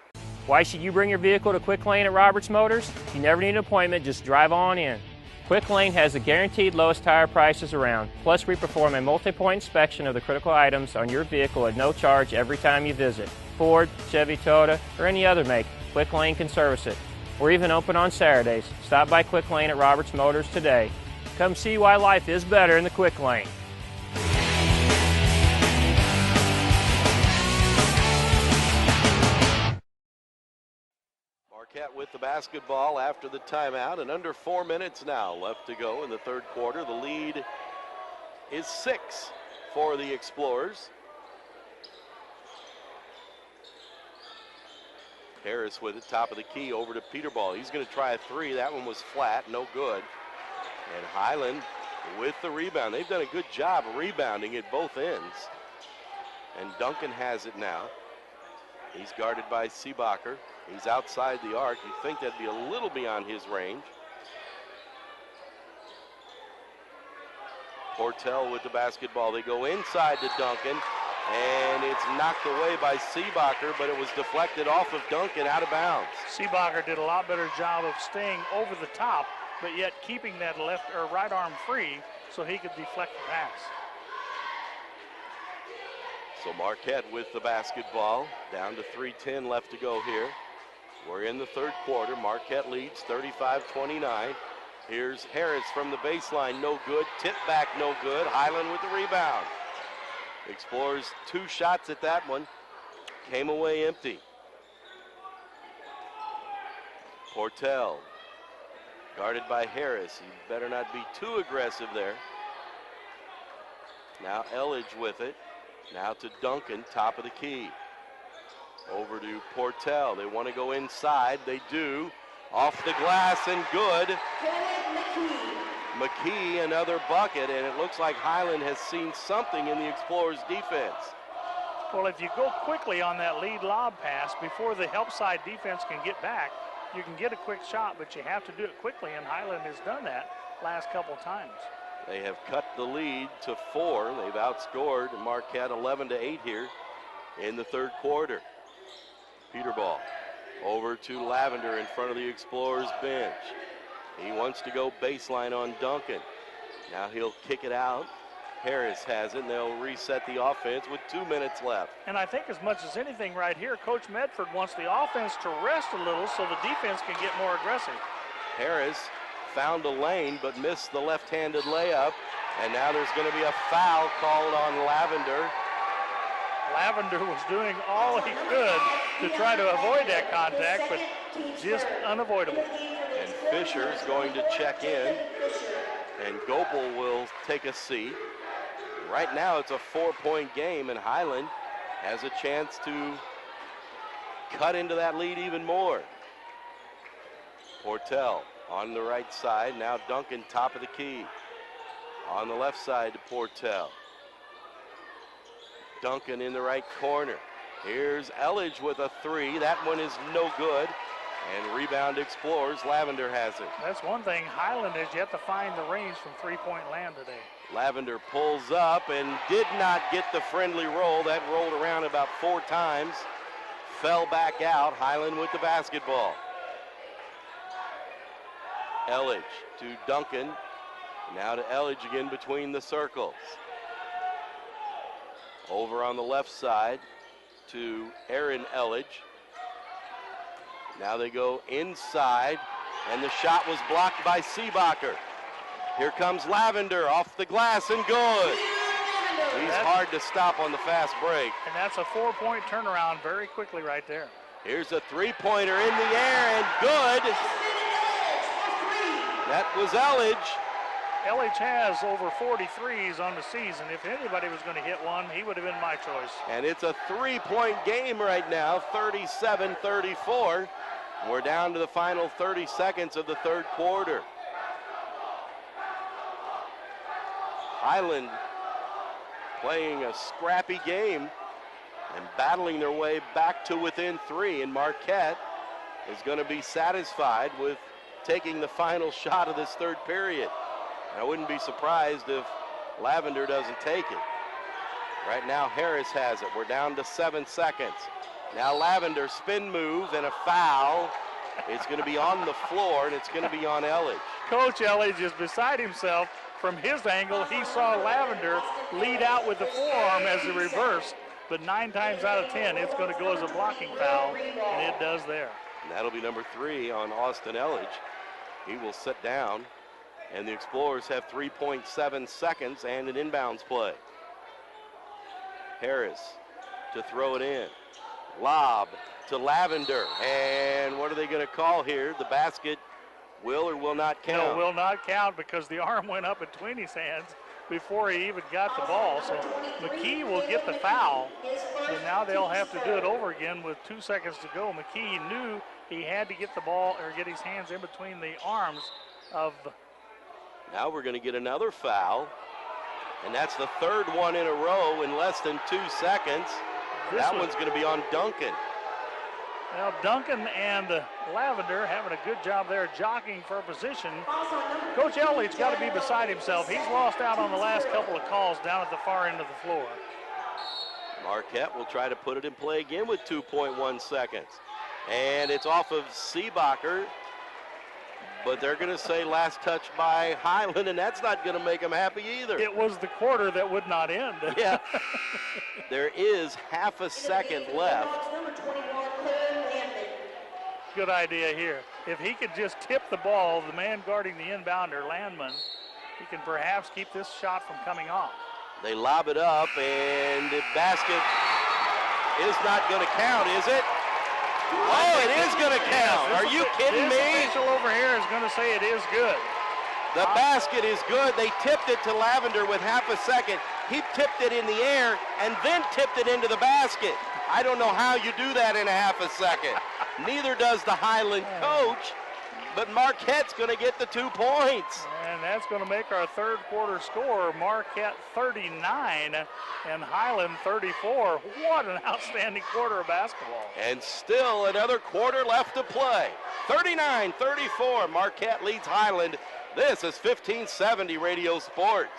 Why should you bring your vehicle to Quick Lane at Roberts Motors? You never need an appointment, just drive on in. Quick Lane has the guaranteed lowest tire prices around. Plus, we perform a multi-point inspection of the critical items on your vehicle at no charge every time you visit. Ford, Chevy, Toyota, or any other make, Quick Lane can service it. We're even open on Saturdays. Stop by Quick Lane at Roberts Motors today. Come see why life is better in the Quick Lane. Marquette with the basketball after the timeout, and under 4 minutes now left to go in the 3rd quarter. The lead is 6 for the Explorers. Harris with it, top of the key, over to Peterball. He's going to try a three. That one was flat, no good. And Highland with the rebound. They've done a good job rebounding at both ends. And Duncan has it now. He's guarded by Seebacher. He's outside the arc. You'd think that'd be a little beyond his range. Portell with the basketball. They go inside to Duncan, and it's knocked away by Seebacher, but it was deflected off of Duncan, out of bounds. Seebacher did a lot better job of staying over the top, but yet keeping that left or right arm free so he could deflect the pass. So Marquette with the basketball, down to 3:10 left to go here. We're in the third quarter. Marquette leads 35-29. Here's Harris from the baseline, no good. Tip back, no good. Highland with the rebound. Explorers 2 shots at that one. Came away empty. Portell, guarded by Harris. He better not be too aggressive there. Now Elledge with it. Now to Duncan, top of the key. Over to Portell. They want to go inside. They do. Off the glass and good. McKee, another bucket, and it looks like Highland has seen something in the Explorers defense. Well, if you go quickly on that lead lob pass before the help side defense can get back, you can get a quick shot, but you have to do it quickly, and Highland has done that last couple times. They have cut the lead to 4. They've outscored Marquette 11-8 here in the third quarter. Peterball over to Lavender in front of the Explorers bench. He wants to go baseline on Duncan. Now he'll kick it out. Harris has it, and they'll reset the offense with 2 minutes left. And I think as much as anything right here, Coach Medford wants the offense to rest a little so the defense can get more aggressive. Harris found a lane but missed the left-handed layup, and now there's going to be a foul called on Lavender. Lavender was doing all he could to try to avoid that contact, but just unavoidable. And Fisher is going to check in, and Gopel will take a seat. Right now it's a 4-point game, and Highland has a chance to cut into that lead even more. Portell on the right side. Now Duncan, top of the key. On the left side to Portell. Duncan in the right corner. Here's Elledge with a 3. That one is no good. And rebound Explorers. Lavender has it. That's one thing. Highland has yet to find the range from three-point land today. Lavender pulls up and did not get the friendly roll. That rolled around about 4 times. Fell back out. Highland with the basketball. Elledge to Duncan. Now to Elledge again between the circles. Over on the left side to Aaron Elledge. Now they go inside, and the shot was blocked by Seebacher. Here comes Lavender off the glass and good. He's hard to stop on the fast break. And that's a 4-point turnaround very quickly right there. Here's a 3-pointer in the air and good. That was Elledge. Elledge has over 43s on the season. If anybody was going to hit one, he would have been my choice. And it's a 3-point game right now, 37-34. We're down to the final 30 seconds of the third quarter. Highland playing a scrappy game and battling their way back to within 3. And Marquette is going to be satisfied with taking the final shot of this third period. I wouldn't be surprised if Lavender doesn't take it. Right now, Harris has it. We're down to 7 seconds. Now Lavender, spin move and a foul. It's going to be on the floor, and it's going to be on Elledge. Coach Elledge is beside himself. From his angle, he saw Lavender lead out with the forearm as a reverse, but 9 times out of 10, it's going to go as a blocking foul, and it does there. And that'll be number 3 on Austin Elledge. He will sit down. And the Explorers have 3.7 seconds and an inbounds play. Harris to throw it in. Lob to Lavender. And what are they going to call here? The basket will or will not count? No, will not count because the arm went up between his hands before he even got the ball. So McKee will get the foul, and now they'll have to do it over again with 2 seconds to go. McKee knew he had to get the ball or get his hands in between the arms of. Now we're going to get another foul, and that's the third one in a row in less than 2 seconds. That one's going to be on Duncan. Well, Duncan and Lavender having a good job there jockeying for position. Coach Elliott's got to be beside himself. He's lost out on the last couple of calls down at the far end of the floor. Marquette will try to put it in play again with 2.1 seconds. And it's off of Seebacher, but they're going to say last touch by Highland, and that's not going to make them happy either. It was the quarter that would not end. Yeah. There is half a second left. Good idea here. If he could just tip the ball, the man guarding the inbounder, Landman, he can perhaps keep this shot from coming off. They lob it up, and the basket is not going to count, is it? Oh, it is going to count. Are you kidding me? This official over here is going to say it is good. The basket is good. They tipped it to Lavender with half a second. He tipped it in the air and then tipped it into the basket. I don't know how you do that in a half a second. Neither does the Highland coach, but Marquette's going to get the 2 points. And that's going to make our third quarter score Marquette 39 and Highland 34. What an outstanding quarter of basketball. And still another quarter left to play. 39-34, Marquette leads Highland. This is 1570 Radio Sports.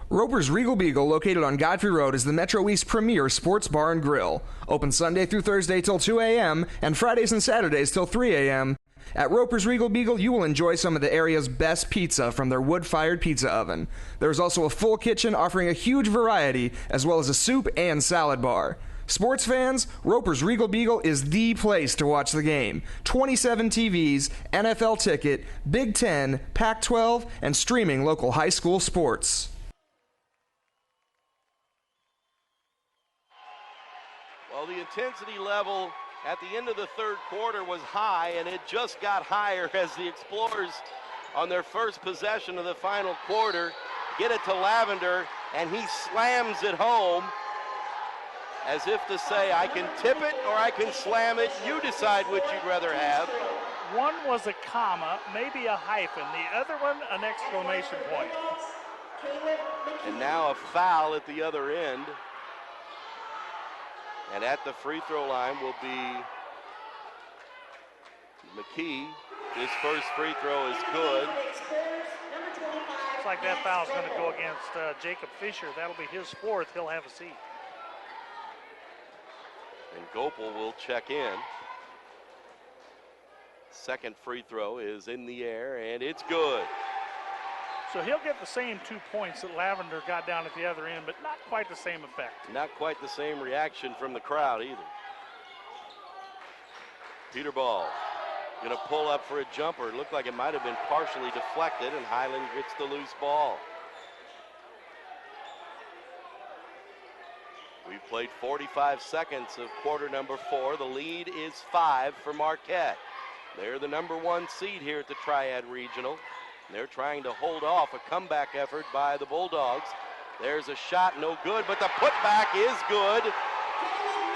Roper's Regal Beagle, located on Godfrey Road, is the Metro East premier sports bar and grill. Open Sunday through Thursday till 2 a.m. and Fridays and Saturdays till 3 a.m. At Roper's Regal Beagle, you will enjoy some of the area's best pizza from their wood-fired pizza oven. There is also a full kitchen offering a huge variety, as well as a soup and salad bar. Sports fans, Roper's Regal Beagle is the place to watch the game. 27 TVs, NFL ticket, Big Ten, Pac-12, and streaming local high school sports. Well, the intensity level at the end of the third quarter was high, and it just got higher as the Explorers, on their first possession of the final quarter, get it to Lavender, and he slams it home as if to say, I can tip it or I can slam it. You decide which you'd rather have. One was a comma, maybe a hyphen. The other one, an exclamation point. And now a foul at the other end. And at the free throw line will be McKee. His first free throw is good. Looks like that foul's going to go against Jacob Fisher. That'll be his fourth. He'll have a seat. And Gopel will check in. Second free throw is in the air, and it's good. So he'll get the same 2 points that Lavender got down at the other end, but not quite the same effect. Not quite the same reaction from the crowd either. Peter Ball going to pull up for a jumper. It looked like it might have been partially deflected, and Highland gets the loose ball. We've played 45 seconds of quarter number 4. The lead is 5 for Marquette. They're the number 1 seed here at the Triad Regional. They're trying to hold off a comeback effort by the Bulldogs. There's a shot, no good, but the putback is good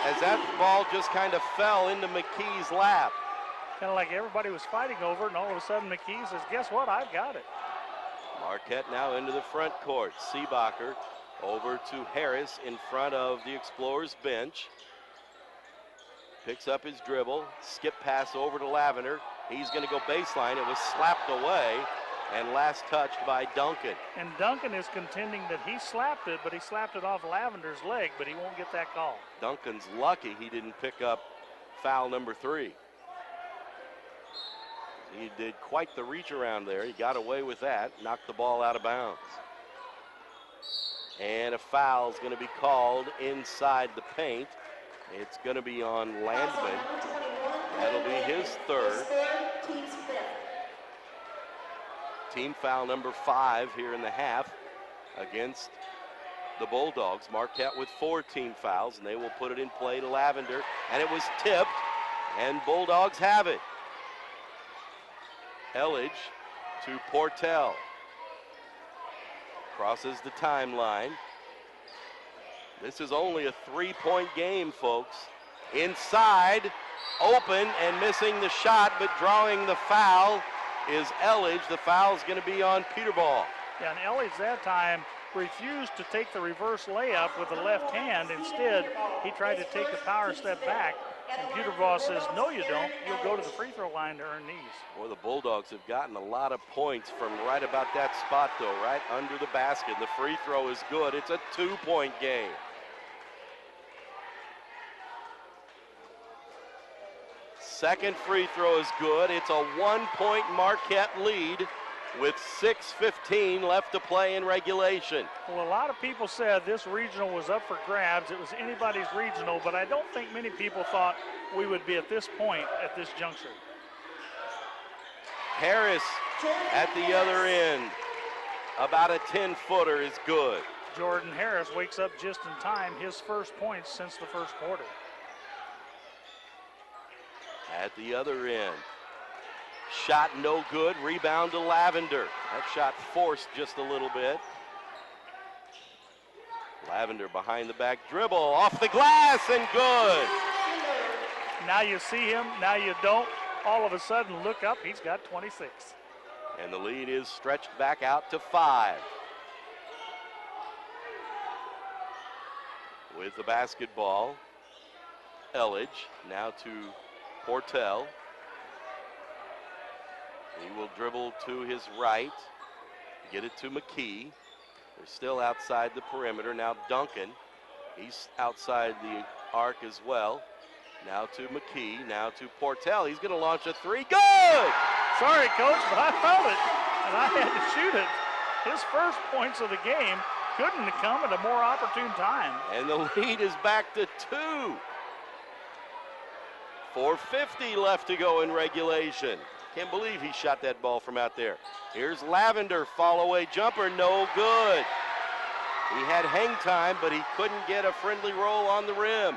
as that ball just kind of fell into McKee's lap. Kind of like everybody was fighting over it, and all of a sudden McKee says, guess what, I've got it. Marquette now into the front court. Seebacher over to Harris in front of the Explorers bench. Picks up his dribble, skip pass over to Lavender. He's going to go baseline. It was slapped away and last touched by Duncan. And Duncan is contending that he slapped it, but he slapped it off Lavender's leg, but he won't get that call. Duncan's lucky he didn't pick up foul number 3. He did quite the reach around there. He got away with that, knocked the ball out of bounds. And a foul is going to be called inside the paint. It's going to be on Landman. That'll be his third. Team foul number 5 here in the half against the Bulldogs. Marquette with 4 team fouls, and they will put it in play to Lavender. And it was tipped, and Bulldogs have it. Elledge to Portell. crosses the timeline. This is only a 3-point game, folks. Inside, open and missing the shot, but drawing the foul is Elledge. The foul's going to be on Peterball. Yeah, and Elledge that time refused to take the reverse layup with the left hand. Instead, he tried to take the power step back, and Peterball says, no, you don't. You'll go to the free throw line to earn these. Well, the Bulldogs have gotten a lot of points from right about that spot, though, right under the basket. The free throw is good. It's a 2-point game. Second free throw is good. It's a 1-point Marquette lead with 6:15 left to play in regulation. Well, a lot of people said this regional was up for grabs. It was anybody's regional, but I don't think many people thought we would be at this point at this juncture. Harris at the other end. About a 10-footer is good. Jordan Harris wakes up just in time. His first points since the first quarter. At the other end. Shot no good. Rebound to Lavender. That shot forced just a little bit. Lavender behind the back dribble. Off the glass and good. Now you see him. Now you don't. All of a sudden look up. He's got 26. And the lead is stretched back out to 5. With the basketball. Elledge now to Portell. He will dribble to his right, get it to McKee. They're still outside the perimeter. Now Duncan, he's outside the arc as well. Now to McKee, now to Portell. He's going to launch a 3. Good! Sorry, Coach, but I felt it, and I had to shoot it. His first points of the game couldn't have come at a more opportune time. And the lead is back to 2. 4:50 left to go in regulation. Can't believe he shot that ball from out there. Here's Lavender, fall away jumper, no good. He had hang time, but he couldn't get a friendly roll on the rim.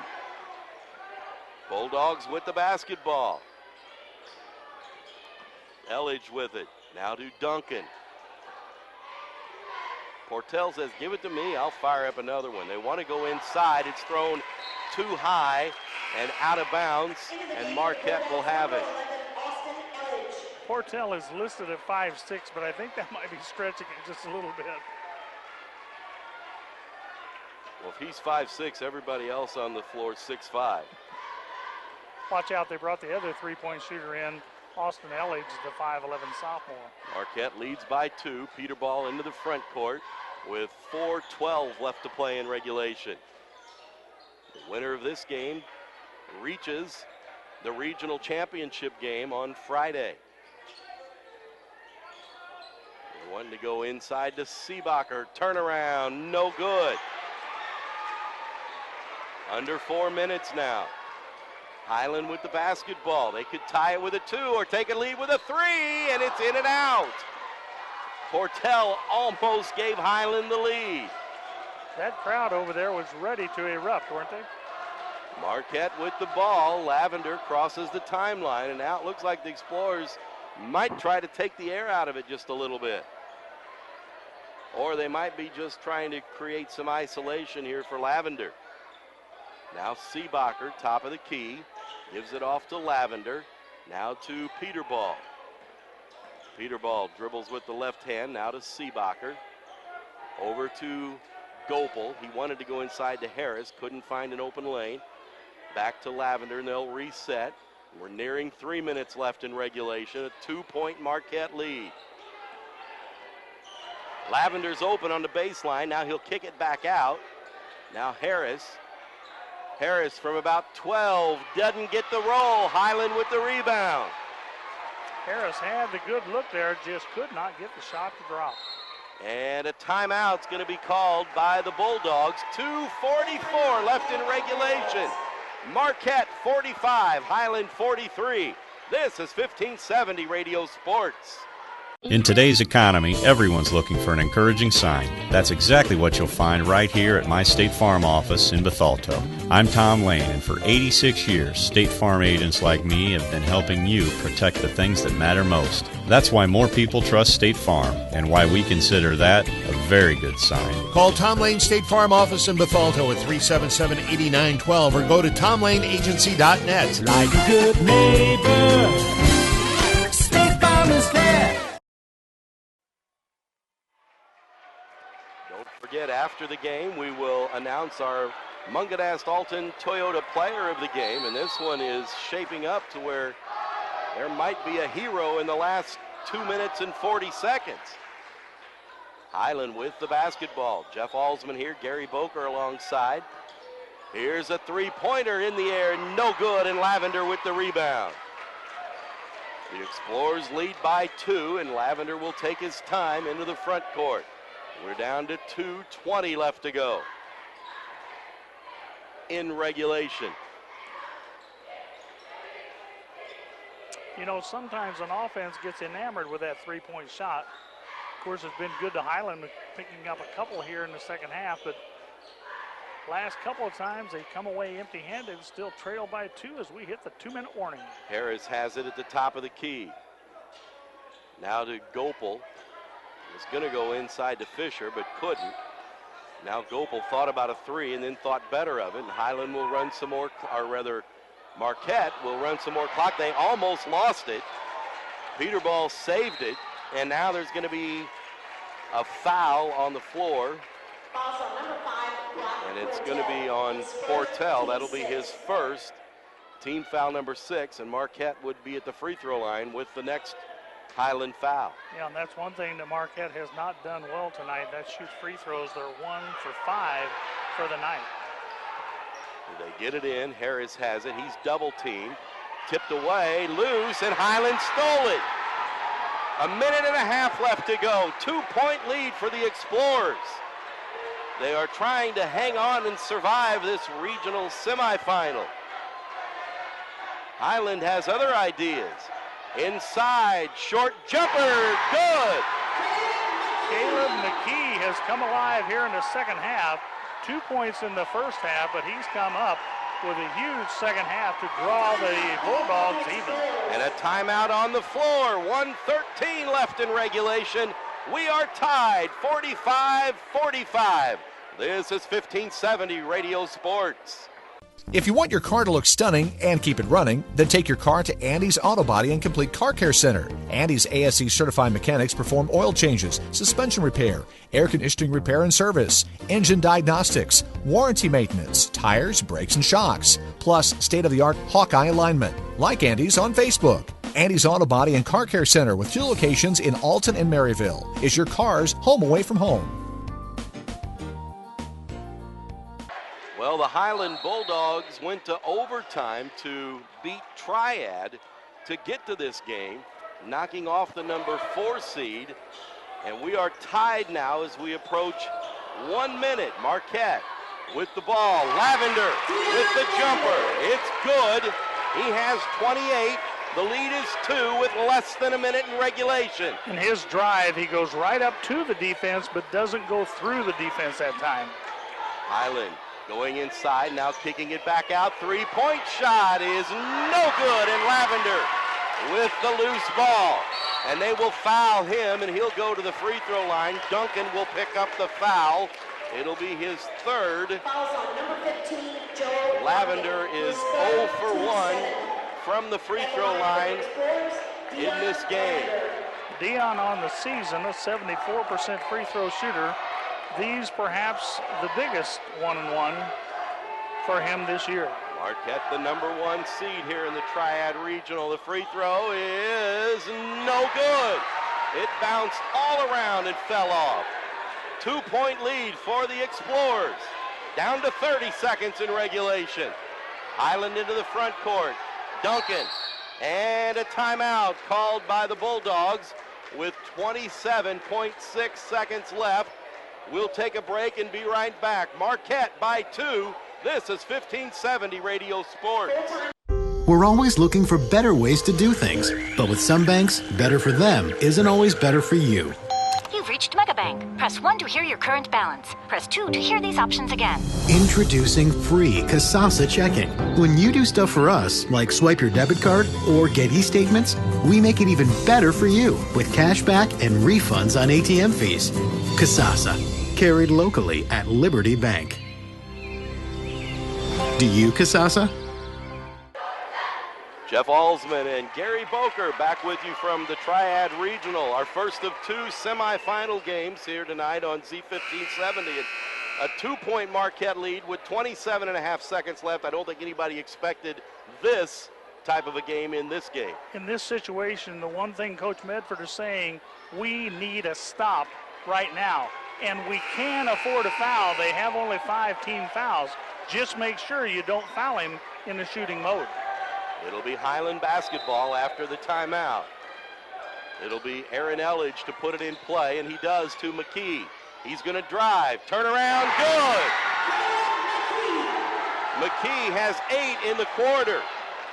Bulldogs with the basketball. Elledge with it, now to Duncan. Portell says, give it to me, I'll fire up another one. They want to go inside, it's thrown too high and out of bounds, and Marquette will have it. Portell is listed at 5'6", but I think that might be stretching it just a little bit. Well, if he's 5'6", everybody else on the floor is 6'5". Watch out, they brought the other three-point shooter in, Austin Elledge, the 5'11" sophomore. Marquette leads by 2. Peterball into the front court with 4:12 left to play in regulation. The winner of this game reaches the regional championship game on Friday. They wanted to go inside to Seebacher. Turnaround, no good. Under 4 minutes now. Highland with the basketball. They could tie it with a 2 or take a lead with a 3, and it's in and out. Portell almost gave Highland the lead. That crowd over there was ready to erupt, weren't they? Marquette with the ball. Lavender crosses the timeline, and now it looks like the Explorers might try to take the air out of it just a little bit. Or they might be just trying to create some isolation here for Lavender. Now Seebacher, top of the key, gives it off to Lavender. Now to Peterball. Peterball dribbles with the left hand, now to Seebacher. Over to Gopel. He wanted to go inside to Harris, couldn't find an open lane. Back to Lavender, and they'll reset. We're nearing 3 minutes left in regulation, a 2-point Marquette lead. Lavender's open on the baseline. Now he'll kick it back out. Now Harris. Harris from about 12 doesn't get the roll. Highland with the rebound. Harris had the good look there, just could not get the shot to drop. And a timeout's going to be called by the Bulldogs. 2:44 left in regulation. Marquette 45, Highland 43. This is 1570 Radio Sports. In today's economy, everyone's looking for an encouraging sign. That's exactly what you'll find right here at my State Farm office in Bethalto. I'm Tom Lane, and for 86 years, State Farm agents like me have been helping you protect the things that matter most. That's why more people trust State Farm, and why we consider that a very good sign. Call Tom Lane State Farm Office in Bethalto at 377-8912 or go to tomlaneagency.net. Like a good neighbor, State Farm is there. Don't forget, after the game, we will announce our Mungadast-Alton Toyota Player of the Game, and this one is shaping up to where there might be a hero in the last 2 minutes and 40 seconds. Highland with the basketball. Jeff Alsman here, Gary Boker alongside. Here's a three-pointer in the air, no good, and Lavender with the rebound. The Explorers lead by 2, and Lavender will take his time into the front court. We're down to 2:20 left to go in regulation. You know, sometimes an offense gets enamored with that three-point shot. Of course, it's been good to Highland picking up a couple here in the second half, but last couple of times they come away empty-handed, still trail by 2 as we hit the 2-minute warning. Harris has it at the top of the key. Now to Gopel. Was going to go inside to Fisher, but couldn't. Now Gopel thought about a 3 and then thought better of it, and Highland will run some more, or rather Marquette will run some more clock. They almost lost it. Peterball saved it, and now there's going to be a foul on the floor. And it's going to be on Portell. That'll be his first. Team foul number 6, and Marquette would be at the free throw line with the next Highland foul. Yeah, and that's one thing that Marquette has not done well tonight. That shoots free throws. They're 1 for 5 for the night. They get it in. Harris has it. He's double teamed. Tipped away, loose, and Highland stole it. A minute and a half left to go. 2-point lead for the Explorers. They are trying to hang on and survive this regional semifinal. Highland has other ideas. Inside, short jumper, good. Caleb McKee has come alive here in the second half. 2 points in the first half, but he's come up with a huge second half to draw the Bulldogs even. And a timeout on the floor. 1:13 left in regulation. We are tied, 45-45. This is 1570 Radio Sports. If you want your car to look stunning and keep it running, then take your car to Andy's Auto Body and Complete Car Care Center. Andy's ASE certified mechanics perform oil changes, suspension repair, air conditioning repair and service, engine diagnostics, warranty maintenance, tires, brakes, and shocks, plus state-of-the-art Hawkeye alignment. Like Andy's on Facebook. Andy's Auto Body and Car Care Center with 2 locations in Alton and Maryville is your car's home away from home. Well, the Highland Bulldogs went to overtime to beat Triad to get to this game, knocking off the number 4 seed. And we are tied now as we approach 1 minute. Marquette with the ball. Lavender with the jumper. It's good. He has 28. The lead is 2 with less than a minute in regulation. In his drive, he goes right up to the defense, but doesn't go through the defense that time. Highland going inside, now kicking it back out. 3-point shot is no good, and Lavender with the loose ball. And they will foul him, and he'll go to the free throw line. Duncan will pick up the foul. It'll be his 3rd. Lavender is 0 for 1 from the free throw line in this game. Dion on the season, a 74% free throw shooter. These perhaps the biggest 1-and-1 for him this year. Marquette, the number 1 seed here in the Triad Regional. The free throw is no good. It bounced all around and fell off. 2-point lead for the Explorers. Down to 30 seconds in regulation. Highland into the front court. Duncan, and a timeout called by the Bulldogs with 27.6 seconds left. We'll take a break and be right back. Marquette by 2. This is 1570 Radio Sports. We're always looking for better ways to do things. But with some banks, better for them isn't always better for you. You've reached Megabank. Press 1 to hear your current balance. Press 2 to hear these options again. Introducing free Kasasa checking. When you do stuff for us, like swipe your debit card or get e-statements, we make it even better for you with cash back and refunds on ATM fees. Casasa, carried locally at Liberty Bank. Do you, Casasa? Jeff Alsman and Gary Boker back with you from the Triad Regional, our first of two semifinal games here tonight on Z1570. A 2-point Marquette lead with 27.5 seconds left. I don't think anybody expected this type of a game in this game. In this situation, the one thing Coach Medford is saying, we need a stop right now, and we can afford a foul. They have only 5 team fouls. Just make sure you don't foul him in the shooting mode. It'll be Highland basketball after the timeout. It'll be Aaron Elledge to put it in play, and he does to McKee. He's going to drive, turn around, good! McKee has 8 in the quarter.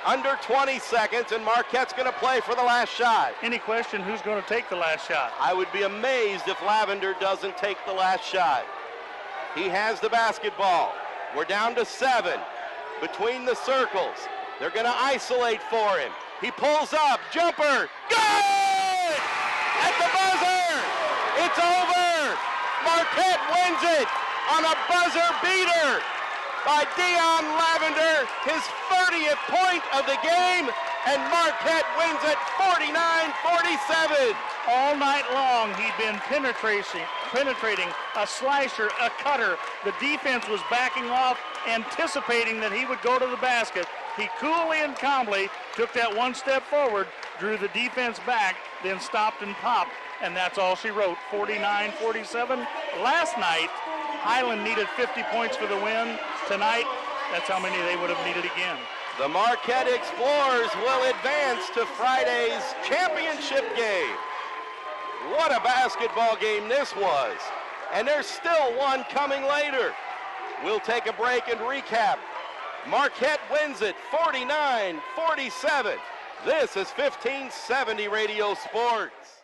Under 20 seconds, and Marquette's going to play for the last shot. Any question who's going to take the last shot? I would be amazed if Lavender doesn't take the last shot. He has the basketball. We're down to 7 between the circles. They're going to isolate for him. He pulls up, jumper, good! At the buzzer! It's over! Marquette wins it on a buzzer beater by Dion Lavender, his 30th point of the game, and Marquette wins it 49-47. All night long, he'd been penetrating, a slasher, a cutter. The defense was backing off, anticipating that he would go to the basket. He coolly and calmly took that one step forward, drew the defense back, then stopped and popped, and that's all she wrote, 49-47. Last night, Highland needed 50 points for the win. Tonight, that's how many they would have needed again. The Marquette Explorers will advance to Friday's championship game. What a basketball game this was. And there's still one coming later. We'll take a break and recap. Marquette wins it 49-47. This is 1570 Radio Sports.